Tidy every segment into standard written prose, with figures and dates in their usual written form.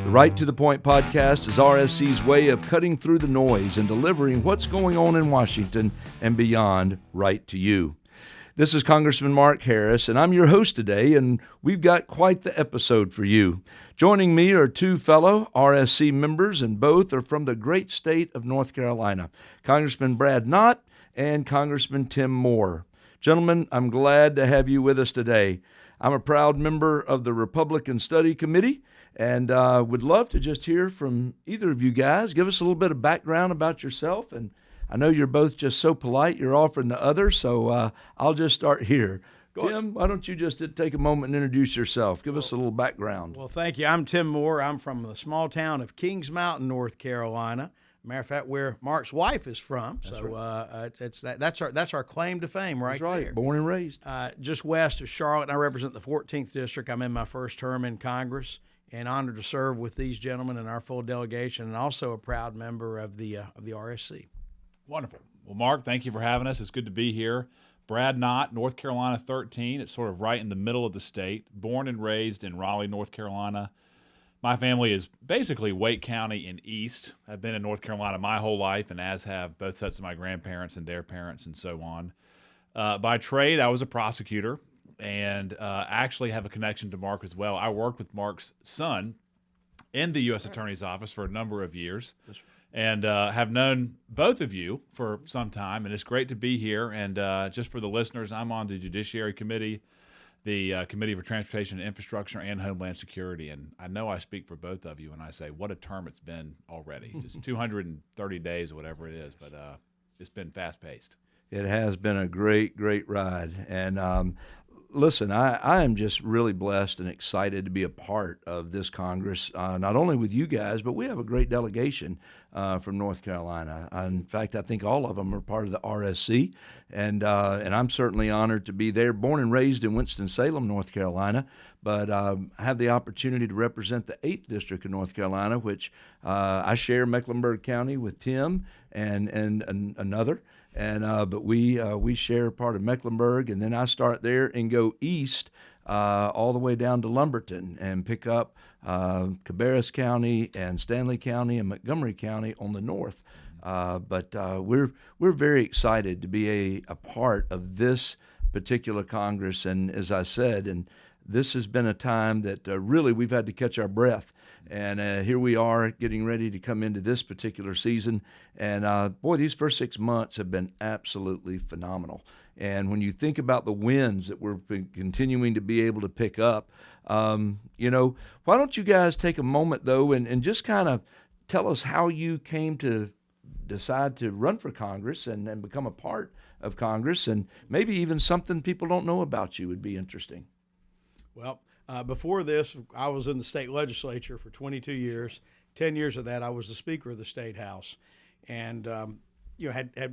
The Right to the Point podcast is RSC's way of cutting through the noise and delivering what's going on in Washington and beyond right to you. This is Congressman Mark Harris, and I'm your host today, and we've got quite the episode for you. Joining me are two fellow RSC members, and both are from the great state of North Carolina, Congressman Brad Knott and Congressman Tim Moore. Gentlemen, I'm glad to have you with us today. I'm a proud member of the Republican Study Committee, and would love to just hear from either of you guys. Give us a little bit of background about yourself, and I know you're both just so polite, you're offering the other, so I'll just start here. Tim, why don't you just take a moment and introduce yourself? Give us a little background. Well, thank you. I'm Tim Moore. I'm from the small town of Kings Mountain, North Carolina. Matter of fact, where Mark's wife is from. That's right. That's our claim to fame right there. That's right. Born and raised. Just west of Charlotte. I represent the 14th District. I'm in my first term in Congress and honored to serve with these gentlemen in our full delegation, and also a proud member of the RSC. Wonderful. Well, Mark, thank you for having us. It's good to be here. Brad Knott, North Carolina 13. It's sort of right in the middle of the state. Born and raised in Raleigh, North Carolina. My family is basically Wake County and East. I've been in North Carolina my whole life, and as have both sets of my grandparents and their parents and so on. By trade, I was a prosecutor, and actually have a connection to Mark as well. I worked with Mark's son in the U.S. Attorney's Office for a number of years. And have known both of you for some time, and it's great to be here. And just for the listeners, I'm on the Judiciary Committee, the Committee for Transportation and Infrastructure, and Homeland Security. And I know I speak for both of you when I say what a term it's been already. Just 230 days or whatever it is, but it's been fast-paced. It has been a great, great ride. And listen, I am just really blessed and excited to be a part of this Congress, not only with you guys, but we have a great delegation from North Carolina. In fact, I think all of them are part of the RSC, and I'm certainly honored to be there. Born and raised in Winston-Salem, North Carolina, but I have the opportunity to represent the 8th District of North Carolina, which I share Mecklenburg County with Tim and another. But we share part of Mecklenburg, and then I start there and go east all the way down to Lumberton and pick up Cabarrus County and Stanley County and Montgomery County on the north. But we're very excited to be a part of this particular Congress, and as I said, and this has been a time that really we've had to catch our breath. And here we are getting ready to come into this particular season. And boy, these first 6 months have been absolutely phenomenal. And when you think about the wins that we're continuing to be able to pick up, why don't you guys take a moment, though, and just kind of tell us how you came to decide to run for Congress and become a part of Congress, and maybe even something people don't know about you would be interesting. Well, before this, I was in the state legislature for 22 years. 10 years of that, I was the Speaker of the State House, and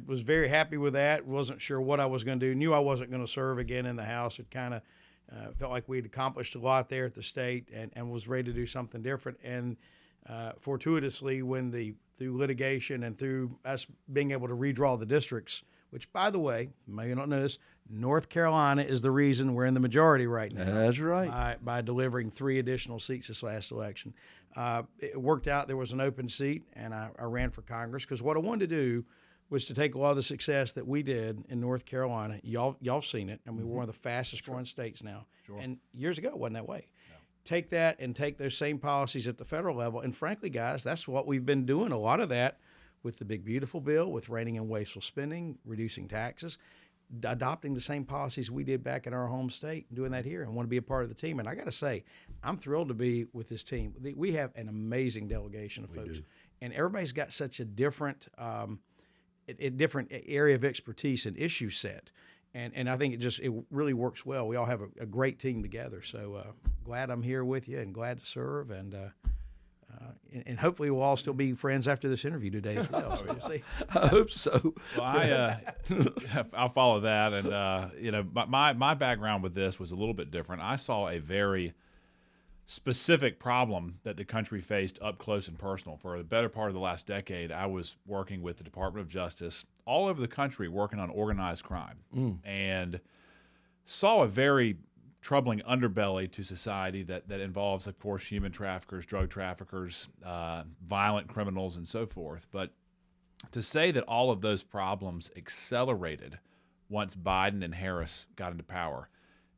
was very happy with that. Wasn't sure what I was going to do. Knew I wasn't going to serve again in the House. It kind of felt like we'd accomplished a lot there at the state, and was ready to do something different. And fortuitously, through litigation and through us being able to redraw the districts, which, by the way, maybe you don't know this, North Carolina is the reason we're in the majority right now. That's right. By delivering 3 additional seats this last election. It worked out. There was an open seat, and I ran for Congress because what I wanted to do was to take a lot of the success that we did in North Carolina. Y'all seen it. I mean, we're one of the fastest growing states now. Sure. And years ago, it wasn't that way. No. Take that and take those same policies at the federal level. And frankly, guys, that's what we've been doing. A lot of that with the Big Beautiful Bill, with reining in wasteful spending, reducing taxes, adopting the same policies we did back in our home state, and doing that here, and want to be a part of the team. And I got to say, I'm thrilled to be with this team. We have an amazing delegation of folks, and everybody's got such a different area of expertise and issue set. And I think it really works well. We all have a great team together. So glad I'm here with you and glad to serve. And hopefully we'll all still be friends after this interview today as well. So we'll see. I hope so. Well, I'll follow that. And, my background with this was a little bit different. I saw a very specific problem that the country faced up close and personal. For the better part of the last decade, I was working with the Department of Justice all over the country working on organized crime and saw a very troubling underbelly to society that involves, of course, human traffickers, drug traffickers, violent criminals, and so forth. But to say that all of those problems accelerated once Biden and Harris got into power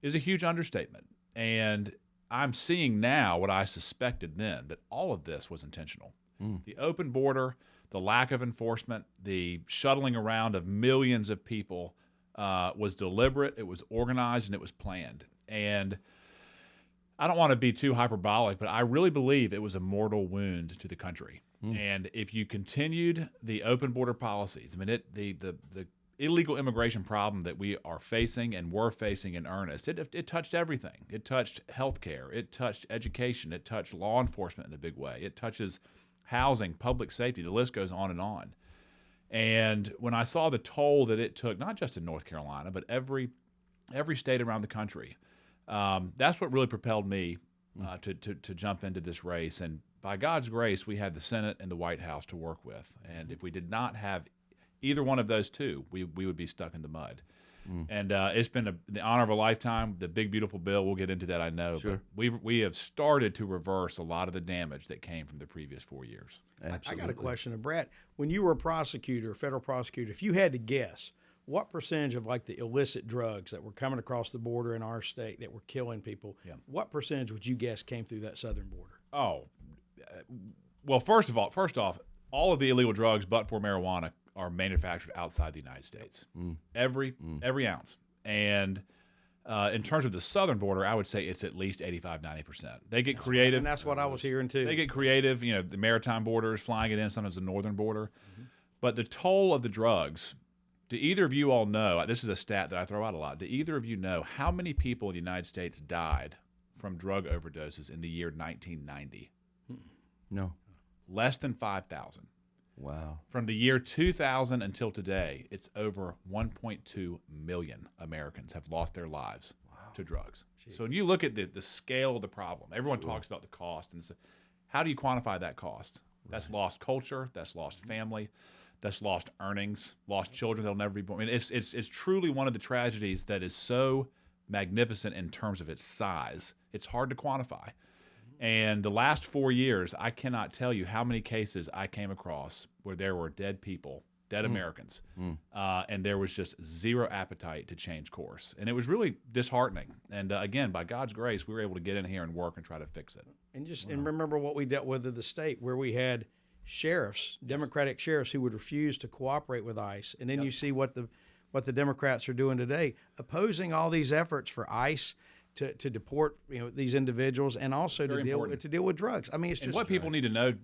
is a huge understatement. And I'm seeing now what I suspected then, that all of this was intentional. The open border, the lack of enforcement, the shuttling around of millions of people was deliberate, it was organized, and it was planned. And I don't want to be too hyperbolic, but I really believe it was a mortal wound to the country. And if you continued the open border policies, I mean, the illegal immigration problem that we are facing and were facing in earnest, it touched everything. It touched healthcare, it touched education, it touched law enforcement in a big way. It touches housing, public safety, the list goes on and on. And when I saw the toll that it took, not just in North Carolina, but every state around the country, that's what really propelled me to jump into this race. And by God's grace, we had the Senate and the White House to work with. And if we did not have either one of those two, we would be stuck in the mud. And it's been the honor of a lifetime. The big, beautiful bill, we'll get into that, I know. Sure. But we have started to reverse a lot of the damage that came from the previous 4 years. I got a question. Brad, when you were a prosecutor, a federal prosecutor, if you had to guess, what percentage of like the illicit drugs that were coming across the border in our state that were killing people, what percentage would you guess came through that southern border? Well, first off, all of the illegal drugs, but for marijuana, are manufactured outside the United States. Every ounce. And in terms of the southern border, I would say it's at least 85, 90%. They get creative. And that's what I was hearing too. They get creative, the maritime borders, flying it in, sometimes the northern border. But the toll of the drugs, do either of you all know, this is a stat that I throw out a lot, do either of you know how many people in the United States died from drug overdoses in the year 1990? No. Less than 5,000. Wow. From the year 2000 until today, it's over 1.2 million Americans have lost their lives to drugs. So when you look at the scale of the problem, everyone talks about the cost. And so how do you quantify that cost? That's lost culture. That's lost family. That's lost earnings, lost children that'll never be born. I mean, it's truly one of the tragedies that is so magnificent in terms of its size. It's hard to quantify. And the last 4 years, I cannot tell you how many cases I came across where there were dead people, dead Americans, and there was just zero appetite to change course. And it was really disheartening. And again, by God's grace, we were able to get in here and work and try to fix it. And remember what we dealt with in the state where we had sheriffs, Democratic sheriffs, who would refuse to cooperate with ICE. And then you see what the Democrats are doing today, opposing all these efforts for ICE to deport these individials and also to deal with drugs. I mean, it's just what people need to know,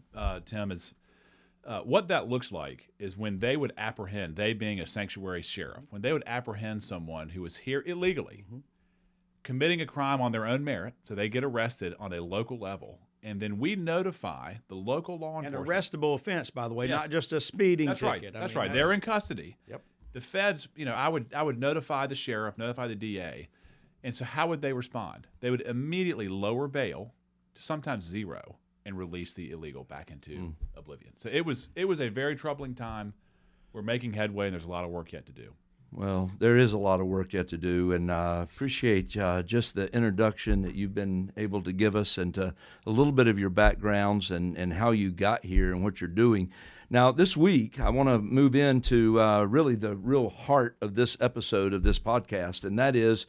Tim, is what that looks like is when they would apprehend, they being a sanctuary sheriff, when they would apprehend someone who was here illegally, committing a crime on their own merit, so they get arrested on a local level, and then we notify the local law enforcement. An arrestable offense, by the way, not just a speeding ticket. That's right. They're in custody. Yep. The feds, I would notify the sheriff, notify the DA. And so how would they respond? They would immediately lower bail to sometimes zero and release the illegal back into oblivion. So it was a very troubling time. We're making headway, and there's a lot of work yet to do. Well, there is a lot of work yet to do, and I appreciate just the introduction that you've been able to give us and to a little bit of your backgrounds and how you got here and what you're doing. Now, this week, I want to move into really the real heart of this episode of this podcast, and that is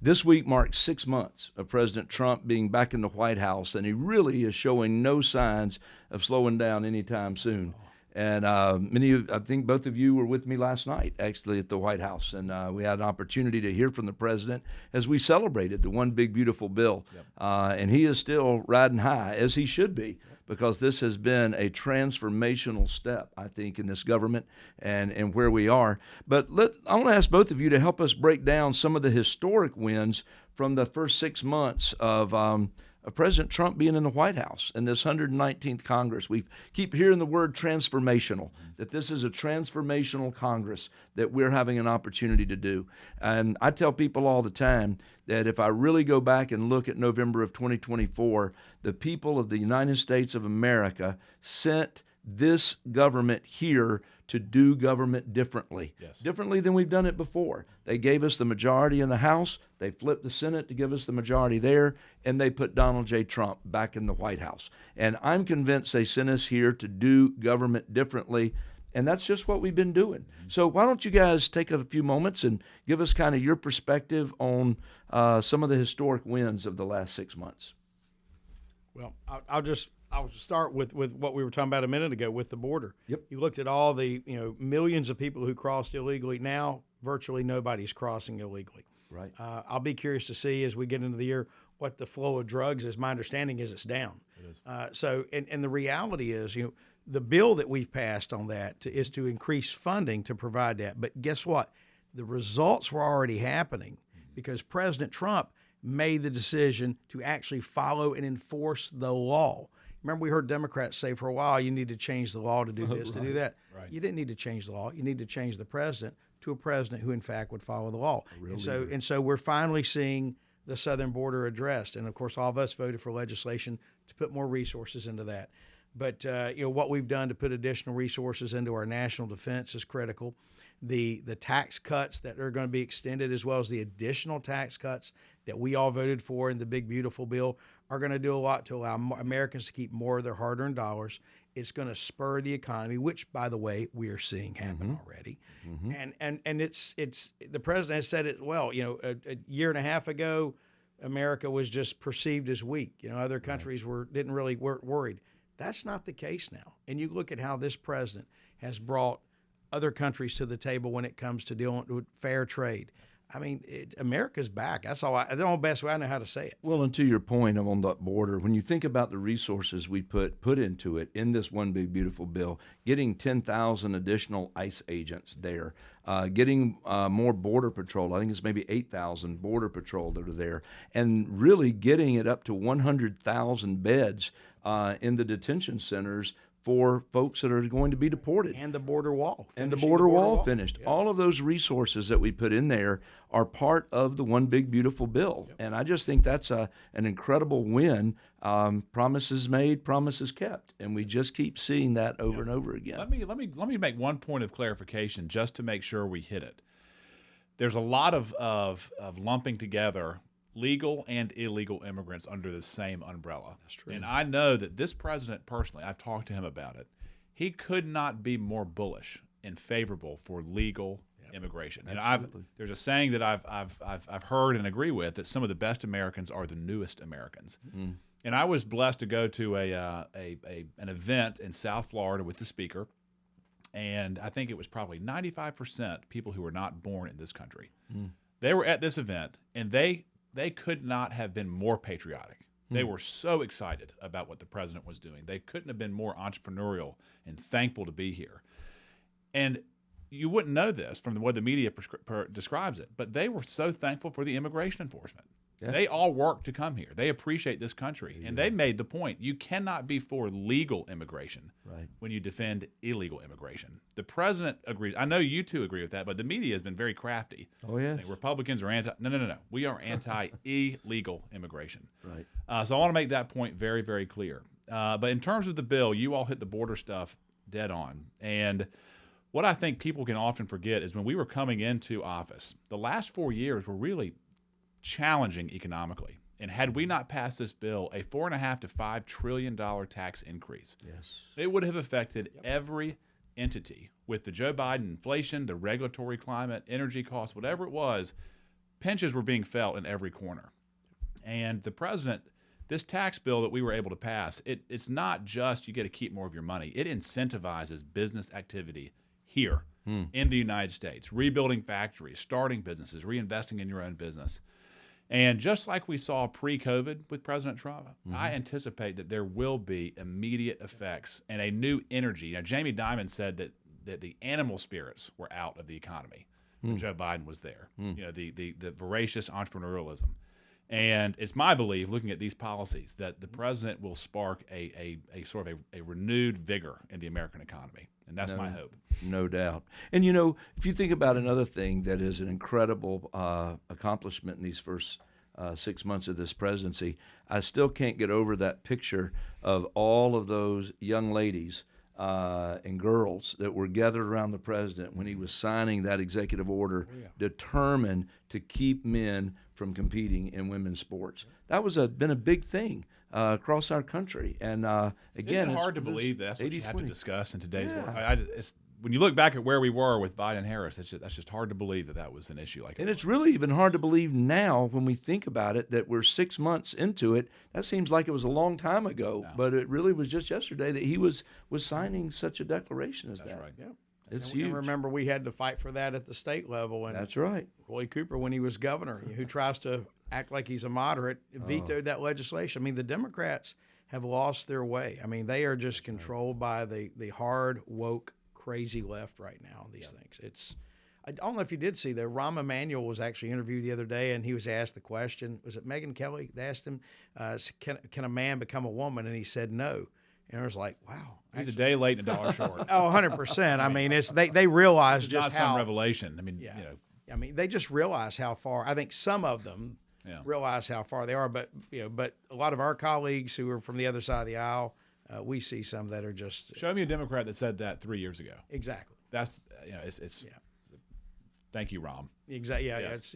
this week marks 6 months of President Trump being back in the White House, and he really is showing no signs of slowing down anytime soon. And I think both of you were with me last night, actually, at the White House, and we had an opportunity to hear from the president as we celebrated the One Big Beautiful Bill. And he is still riding high, as he should be, because this has been a transformational step, I think, in this government and where we are. But I want to ask both of you to help us break down some of the historic wins from the first 6 months of President Trump being in the White House in this 119th Congress. We keep hearing the word transformational, that this is a transformational Congress that we're having an opportunity to do. And I tell people all the time that if I really go back and look at November of 2024, the people of the United States of America sent this government here to do government differently, differently than we've done it before. They gave us the majority in the House, they flipped the Senate to give us the majority there, and they put Donald J. Trump back in the White House. And I'm convinced they sent us here to do government differently, and that's just what we've been doing. So why don't you guys take a few moments and give us kind of your perspective on some of the historic wins of the last 6 months? Well, I'll start with what we were talking about a minute ago with the border. Yep. You looked at all the millions of people who crossed illegally. Now virtually nobody's crossing illegally. Right. I'll be curious to see as we get into the year what the flow of drugs is. My understanding is it's down. It is. And the reality is, the bill that we've passed on that is to increase funding to provide that. But guess what? The results were already happening because President Trump made the decision to actually follow and enforce the law. Remember, we heard Democrats say for a while, you need to change the law to do this, to do that. Right. You didn't need to change the law. You need to change the president to a president who, in fact, would follow the law. And so we're finally seeing the southern border addressed. And, of course, all of us voted for legislation to put more resources into that. But, what we've done to put additional resources into our national defense is critical. The tax cuts that are going to be extended, as well as the additional tax cuts that we all voted for in the big, beautiful bill, are going to do a lot to allow Americans to keep more of their hard-earned dollars. It's going to spur the economy, which, by the way, we are seeing happen already. And it's the president has said it well. A year and a half ago, America was just perceived as weak. Other countries weren't worried. That's not the case now. And you look at how this president has brought other countries to the table when it comes to dealing with fair trade. I mean, America's back. That's the only best way I know how to say it. Well, and to your point on that border, when you think about the resources we put into it in this one big beautiful bill, getting 10,000 additional ICE agents there, getting more border patrol. I think it's maybe 8,000 border patrol that are there, and really getting it up to 100,000 beds in the detention centers for folks that are going to be deported. And the border wall. And the border wall finished. Yep. All of those resources that we put in there are part of the one big beautiful bill. Yep. And I just think that's an incredible win. Promises made, promises kept. And we just keep seeing that over and over again. Let me make one point of clarification just to make sure we hit it. There's a lot of lumping together legal and illegal immigrants under the same umbrella. That's true. And I know that this president personally, I've talked to him about it, he could not be more bullish and favorable for legal immigration. And there's a saying that I've heard and agree with, that some of the best Americans are the newest Americans. Mm. And I was blessed to go to an event in South Florida with the speaker, and I think it was probably 95% people who were not born in this country. Mm. They were at this event, and they could not have been more patriotic. They were so excited about what the president was doing. They couldn't have been more entrepreneurial and thankful to be here. And you wouldn't know this from the way the media describes it, but they were so thankful for the immigration enforcement. Yeah. They all worked to come here. They appreciate this country. And they made the point, you cannot be for legal immigration when you defend illegal immigration. The president agrees. I know you two agree with that, but the media has been very crafty. Oh, yeah. Republicans are anti. No. We are anti-illegal immigration. Right. So I want to make that point very, very clear. But in terms of the bill, you all hit the border stuff dead on. And what I think people can often forget is when we were coming into office, the last 4 years were really challenging economically. And had we not passed this bill, a $4.5 to $5 trillion tax increase, it would have affected every entity. With the Joe Biden inflation, the regulatory climate, energy costs, whatever it was, pinches were being felt in every corner. And the president, this tax bill that we were able to pass, it's not just you get to keep more of your money. It incentivizes business activity here in the United States, rebuilding factories, starting businesses, reinvesting in your own business. And just like we saw pre-COVID with President Trump, I anticipate that there will be immediate effects and a new energy. Now, Jamie Dimon said that the animal spirits were out of the economy when Joe Biden was there. The voracious entrepreneurialism. And it's my belief, looking at these policies, that the president will spark a sort of a renewed vigor in the American economy. And that's my hope. No doubt. And, if you think about another thing that is an incredible accomplishment in these first 6 months of this presidency, I still can't get over that picture of all of those young ladies and girls that were gathered around the president when he was signing that executive order, determined to keep men from competing in women's sports. That was been a big thing across our country. And again, it's hard to believe that's what you have to 80-20. discuss in today's Yeah. world. When you look back at where we were with Biden and Harris, that's just hard to believe that was an issue like. And it's really even hard to believe now when we think about it that we're 6 months into it. That seems like it was a long time ago, but it really was just yesterday that he was signing such a declaration as that. That's right. Yeah. It's And huge. remember, we had to fight for that at the state level. And That's right. Roy Cooper, when he was governor, who tries to act like he's a moderate, vetoed that legislation. I mean, the Democrats have lost their way. I mean, they are just controlled by the hard, woke, crazy left right now on these things. I don't know if you did see that Rahm Emanuel was actually interviewed the other day, and he was asked the question, was it Megyn Kelly that asked him, can a man become a woman? And he said no. And I was like, wow. He's a day late and a dollar short. Oh, 100%. I mean, they realize It's just not some how revelation. I mean, Yeah. you know, I mean, they just realize how far. I think some of them realize how far they are, but but a lot of our colleagues who are from the other side of the aisle, we see some that are just show me a Democrat that said that 3 years ago. exactly, That's it's. Thank you, Rom. exactly. Yeah, Yes.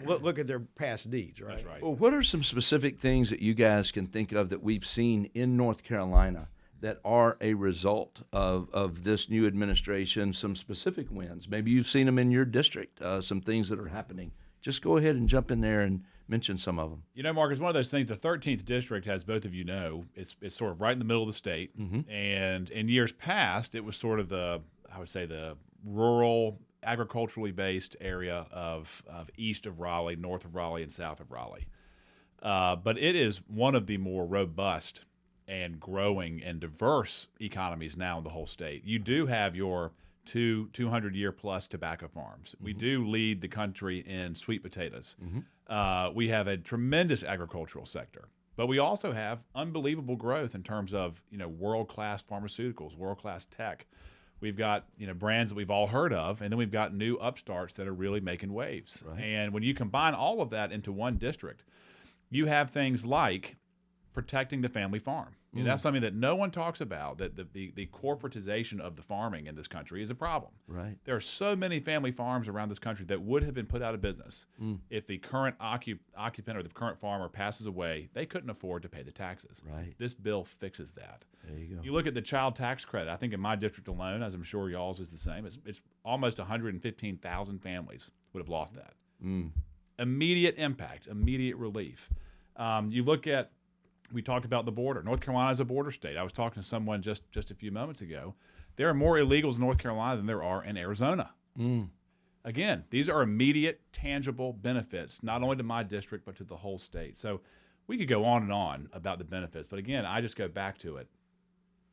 Look at their past deeds, right? That's right. Well, what are some specific things that you guys can think of that we've seen in North Carolina that are a result of this new administration, some specific wins? Maybe you've seen them in your district, some things that are happening. Just go ahead and jump in there and mention some of them. You know, Mark, it's one of those things. The 13th district, as both of you know, it's sort of right in the middle of the state. And in years past, it was sort of the rural, agriculturally based area of east of Raleigh, north of Raleigh, and south of Raleigh. But it is one of the more robust and growing and diverse economies now in the whole state. You do have your 200-year plus tobacco farms. We do lead the country in sweet potatoes. We have a tremendous agricultural sector, but we also have unbelievable growth in terms of world-class pharmaceuticals, world-class tech. We've got brands that we've all heard of, and then we've got new upstarts that are really making waves. Right. And when you combine all of that into one district, you have things like protecting the family farm. That's something that no one talks about, that the corporatization of the farming in this country is a problem. Right. There are so many family farms around this country that would have been put out of business if the current occupant or the current farmer passes away. They couldn't afford to pay the taxes. Right. This bill fixes that. There you go. You look at the child tax credit. I think in my district alone, as I'm sure y'all's is the same, it's almost 115,000 families would have lost that. Immediate impact, immediate relief. You look at, we talked about the border. North Carolina is a border state. I was talking to someone just a few moments ago. There are more illegals in North Carolina than there are in Arizona. Again, these are immediate, tangible benefits, not only to my district, but to the whole state. So we could go on and on about the benefits. But again, I just go back to it.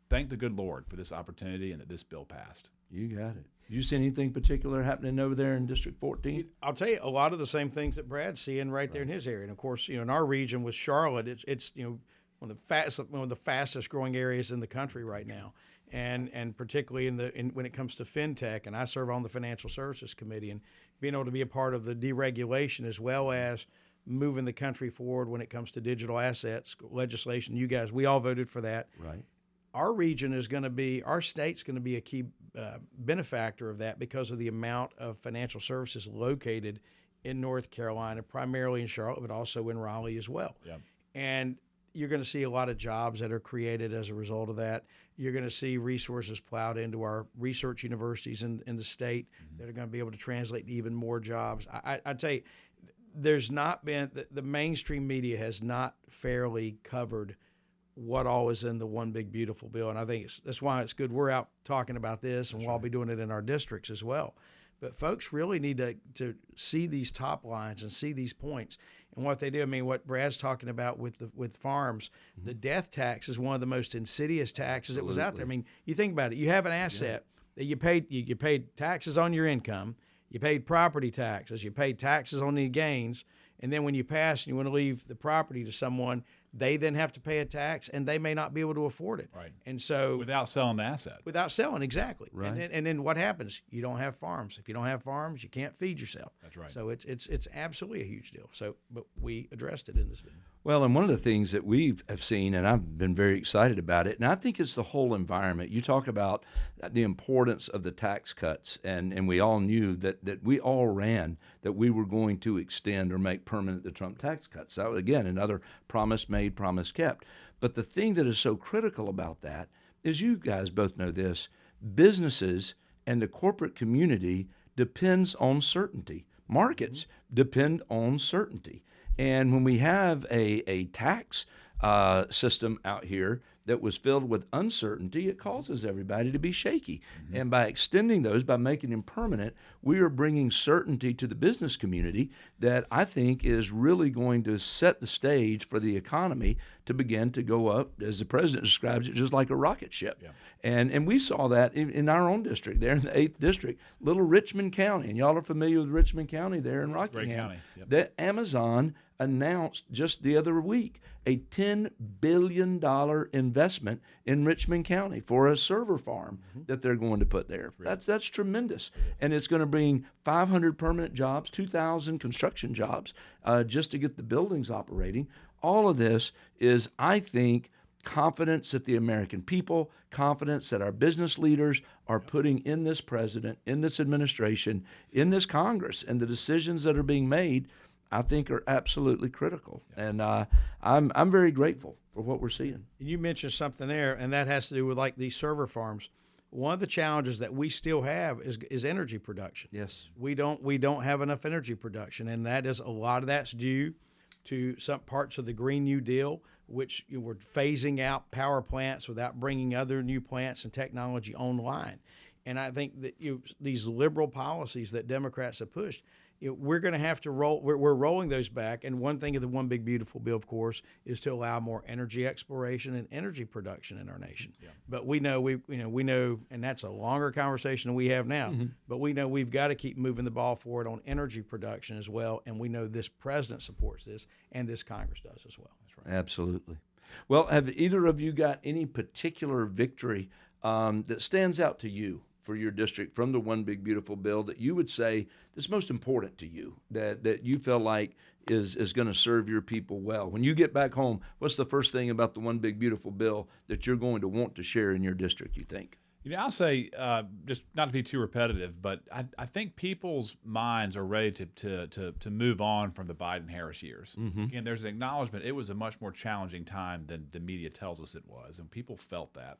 Thank the good Lord for this opportunity and that this bill passed. You got it. Did you see anything particular happening over there in District 14? I'll tell you a lot of the same things that Brad's seeing right there in his area. And of course, in our region with Charlotte, it's one of the fastest growing areas in the country right now. And particularly when it comes to fintech, and I serve on the Financial Services Committee, and being able to be a part of the deregulation as well as moving the country forward when it comes to digital assets legislation. You guys, we all voted for that. Right. Our region is going to be, our state's going to be a key benefactor of that because of the amount of financial services located in North Carolina, primarily in Charlotte, but also in Raleigh as well. Yep. And you're going to see a lot of jobs that are created as a result of that. You're going to see resources plowed into our research universities in the state that are going to be able to translate to even more jobs. I tell you, there's not been, the mainstream media has not fairly covered what all is in the one big beautiful bill, and I think that's why it's good we're out talking about this, and we'll all be doing it in our districts as well. But folks really need to see these top lines and see these points and what they do. I mean, what Brad's talking about with farms, the death tax is one of the most insidious taxes that was out there. I mean, you think about it. You have an asset that you paid taxes on your income, you paid property taxes, you paid taxes on the gains, and then when you pass and you want to leave the property to someone, They then have to pay a tax, and they may not be able to afford it. Right. And so Without selling the asset. without selling, exactly. Right. And then what happens? You don't have farms. If you don't have farms, you can't feed yourself. That's right. So it's absolutely a huge deal. So, but we addressed it in this video. Well, and one of the things that have seen, and I've been very excited about it, and I think it's the whole environment. You talk about the importance of the tax cuts, and we all knew that we all ran that we were going to extend or make permanent the Trump tax cuts. So again, another promise made, promise kept. But the thing that is so critical about that is, you guys both know this, businesses and the corporate community depends on certainty. Markets depend on certainty. And when we have a tax system out here that was filled with uncertainty, it causes everybody to be shaky. And by extending those, by making them permanent, we are bringing certainty to the business community that I think is really going to set the stage for the economy to begin to go up, as the president describes it, just like a rocket ship. Yeah. And we saw that in our own district, there in the 8th District, little Richmond County. And y'all are familiar with Richmond County there in Rockingham. county. Yep. That Amazon announced just the other week a $10 billion investment in Richmond County for a server farm that they're going to put there. That's tremendous. And it's going to bring 500 permanent jobs, 2,000 construction jobs, just to get the buildings operating. All of this is, I think, confidence that the American people, confidence that our business leaders are putting in this president, in this administration, in this Congress, and the decisions that are being made, I think, are absolutely critical. And I'm very grateful for what we're seeing. You mentioned something there, and that has to do with like these server farms. One of the challenges that we still have is energy production. Yes. We don't have enough energy production, and that is, a lot of that's due to some parts of the Green New Deal, which we're phasing out power plants without bringing other new plants and technology online. And I think that these liberal policies that Democrats have pushed, we're going to have to roll. We're rolling those back. And one thing of the One Big Beautiful Bill, of course, is to allow more energy exploration and energy production in our nation. Yeah. But we know, and that's a longer conversation than we have now. But we know we've got to keep moving the ball forward on energy production as well. And we know this president supports this, and this Congress does as well. That's right. Absolutely. Well, have either of you got any particular victory that stands out to you for your district from the One Big Beautiful Bill that you would say that's most important to you, that you feel like is going to serve your people well? When you get back home, what's the first thing about the One Big Beautiful Bill that you're going to want to share in your district, you think? I'll say, just not to be too repetitive, but I think people's minds are ready to move on from the Biden-Harris years. Again, there's an acknowledgement it was a much more challenging time than the media tells us it was, and people felt that.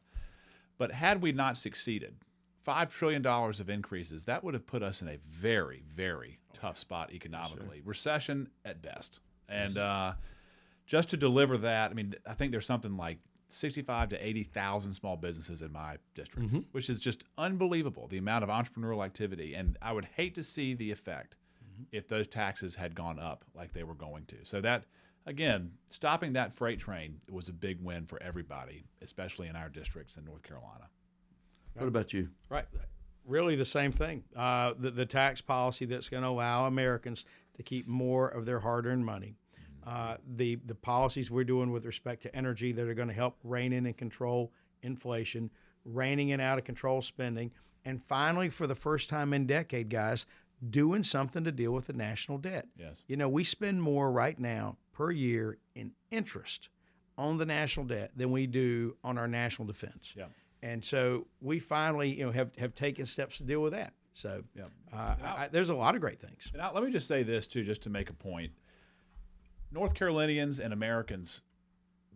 But had we not succeeded, $5 trillion of increases, that would have put us in a very, very tough spot economically. Sure. Recession at best. And just to deliver that, I mean, I think there's something like 65 to 80,000 small businesses in my district, which is just unbelievable, the amount of entrepreneurial activity. And I would hate to see the effect if those taxes had gone up like they were going to. So that, again, stopping that freight train was a big win for everybody, especially in our districts in North Carolina. What about you? Right. Really the same thing. The tax policy that's going to allow Americans to keep more of their hard-earned money. The policies we're doing with respect to energy that are going to help rein in and control inflation, reining in out of control spending, and finally, for the first time in a decade, guys, doing something to deal with the national debt. Yes. We spend more right now per year in interest on the national debt than we do on our national defense. Yeah. And so we finally, have taken steps to deal with that. So there's a lot of great things. And let me just say this, too, just to make a point. North Carolinians and Americans,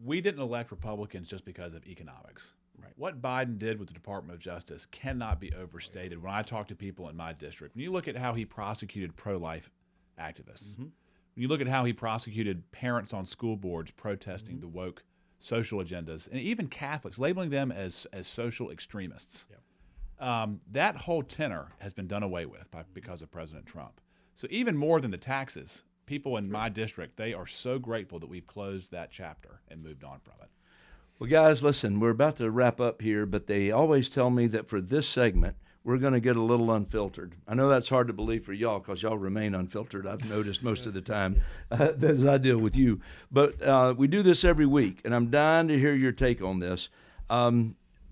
we didn't elect Republicans just because of economics. Right. What Biden did with the Department of Justice cannot be overstated when I talk to people in my district. When you look at how he prosecuted pro-life activists, when you look at how he prosecuted parents on school boards protesting the woke social agendas, and even Catholics, labeling them as social extremists. Yep. That whole tenor has been done away with because of President Trump. So even more than the taxes, people in my district, they are so grateful that we've closed that chapter and moved on from it. Well, guys, listen, we're about to wrap up here, but they always tell me that for this segment, we're going to get a little unfiltered. I know that's hard to believe for y'all because y'all remain unfiltered, I've noticed most of the time as I deal with you. But we do this every week, and I'm dying to hear your take on this.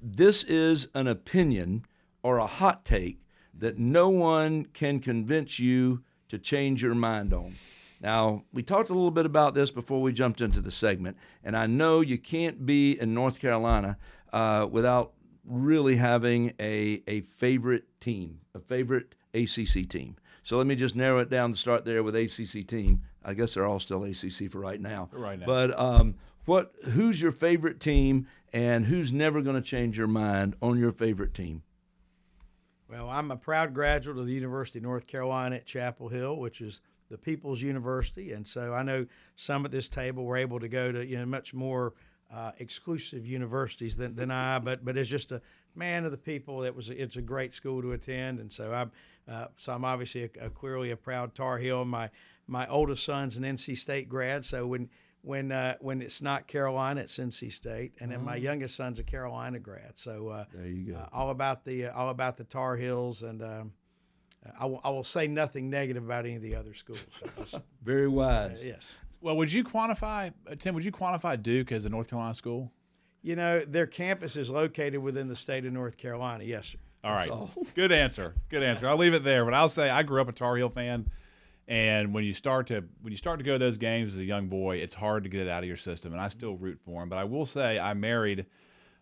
This is an opinion or a hot take that no one can convince you to change your mind on. Now, we talked a little bit about this before we jumped into the segment, and I know you can't be in North Carolina without really having a favorite team, a favorite ACC team. So let me just narrow it down to start there with ACC team. I guess they're all still ACC for right now. Right now. But who's your favorite team, and who's never going to change your mind on your favorite team? Well, I'm a proud graduate of the University of North Carolina at Chapel Hill, which is the People's University, and so I know some at this table were able to go to much more exclusive universities than I, but as just a man of the people, it's a great school to attend, and so I'm obviously clearly a proud Tar Heel. My oldest son's an NC State grad, so when it's not Carolina, it's NC State, and then my youngest son's a Carolina grad. So there you go. All about the Tar Heels, and I will say nothing negative about any of the other schools. So very wise. Yes. Well, would you quantify, Tim, Duke as a North Carolina school? Their campus is located within the state of North Carolina. Yes, sir. All right. Good answer. I'll leave it there. But I'll say I grew up a Tar Heel fan, and when you start to go to those games as a young boy, it's hard to get it out of your system. And I still root for them. But I will say I married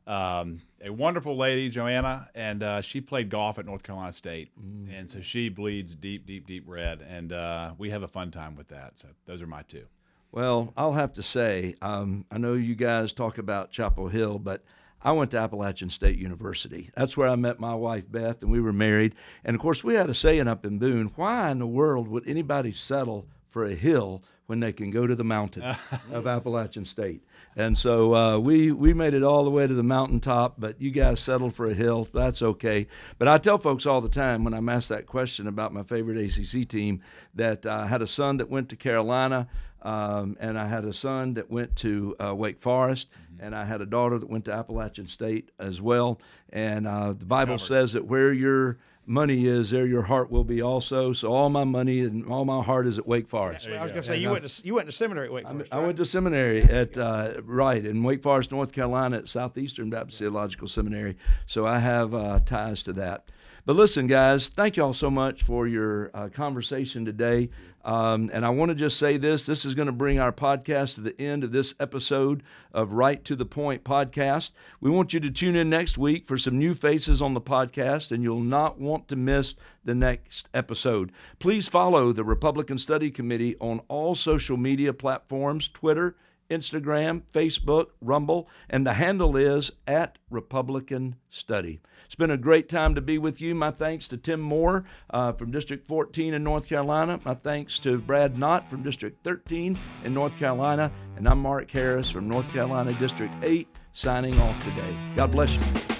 a wonderful lady, Joanna, and she played golf at North Carolina State, and so she bleeds deep, deep, deep red, and we have a fun time with that. So those are my two. Well, I'll have to say, I know you guys talk about Chapel Hill, but I went to Appalachian State University. That's where I met my wife, Beth, and we were married. And, of course, we had a saying up in Boone, why in the world would anybody settle for a hill when they can go to the mountain of Appalachian State? And so we made it all the way to the mountaintop, but you guys settled for a hill. That's okay. But I tell folks all the time when I'm asked that question about my favorite ACC team that I had a son that went to Carolina, and I had a son that went to Wake Forest, and I had a daughter that went to Appalachian State as well. And the Bible says that where your money is, there your heart will be also. So all my money and all my heart is at Wake Forest. I was going to say, you went to seminary at Wake Forest. I went to seminary at in Wake Forest, North Carolina, at Southeastern Baptist Theological Seminary. So I have ties to that. But listen, guys, thank you all so much for your conversation today. And I want to just say this is going to bring our podcast to the end of this episode of Right to the Point podcast. We want you to tune in next week for some new faces on the podcast, and you'll not want to miss the next episode. Please follow the Republican Study Committee on all social media platforms, Twitter, Instagram, Facebook, Rumble, and the handle is @RepublicanStudy. It's been a great time to be with you. My thanks to Tim Moore from District 14 in North Carolina. My thanks to Brad Knott from District 13 in North Carolina. And I'm Mark Harris from North Carolina District 8, signing off today. God bless you.